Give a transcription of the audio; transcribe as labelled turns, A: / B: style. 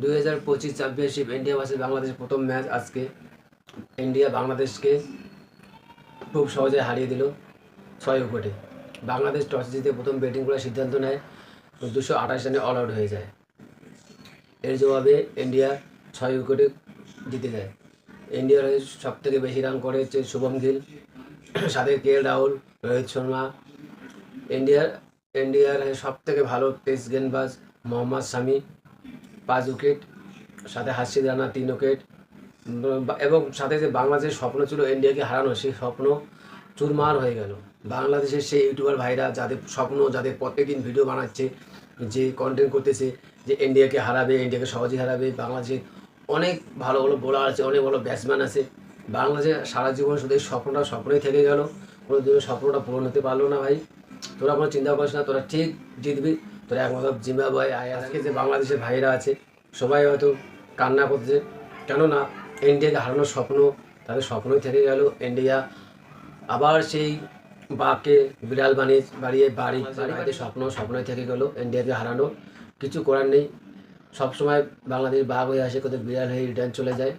A: 2025 championship India versus বাংলাদেশের প্রথম match আজকে। ইন্ডিয়া বাংলাদেশকে খুব সহজে হারিয়ে দিল 6 উইকেটে। বাংলাদেশ টস জিতে প্রথম ব্যাটিং করার সিদ্ধান্ত নেয়, 228 রানে অল আউট হয়ে যায়। এর জবাবে ইন্ডিয়া 6 উইকেটে জিতে যায়। ইন্ডিয়ার হয়ে সবথেকে বেশি রান করে হচ্ছে শুভম গিল, সাথে KL রাহুল, রোহিত শর্মা। ইন্ডিয়ার ইন্ডিয়ার হয়ে সবথেকে ভালো পেস গেন্দবাজ মোহাম্মদ শামি, 5 উইকেট, সাথে হাসিদ রানা 3 উইকেট। এবং সাথে যে বাংলাদেশের স্বপ্ন ছিল ইন্ডিয়াকে হারানো, সেই স্বপ্ন চুরমার হয়ে গেল। বাংলাদেশের সেই ইউটিউবার ভাইরা যাদের স্বপ্ন, যাদের প্রত্যেকদিন ভিডিও বানাচ্ছে, যে কন্টেন্ট করতেছে যে ইন্ডিয়াকে হারাবে, ইন্ডিয়াকে সহজেই হারাবে, বাংলাদেশে অনেক ভালো ভালো বোলার আছে, অনেক ভালো ব্যাটসম্যান আছে। বাংলাদেশে সারা জীবন শুধু এই স্বপ্নটা স্বপ্নই থেকে গেল, কোনো দিনও স্বপ্নটা পূরণ হতে পারলো না ভাই। তোরা কোনো চিন্তা করিস না, তোরা ঠিক জিতবি। তোরা একমাত্র জিম্বাবুয়ে আজকে যে বাংলাদেশের ভাইরা আছে সবাই হয়তো কান্না করছে, কেননা ইন্ডিয়াকে হারানোর স্বপ্ন তাদের স্বপ্নই থেকে গেল। ইন্ডিয়া আবার সেই বাঘকে বিড়াল বাড়িয়ে বাড়িতে স্বপ্নই থেকে গেল ইন্ডিয়াকে হারানো। কিছু করার নেই, সবসময় বাংলাদেশ বাঘ হয়ে আসে, কোথাও বিড়াল হয়ে রিটার্ন চলে যায়।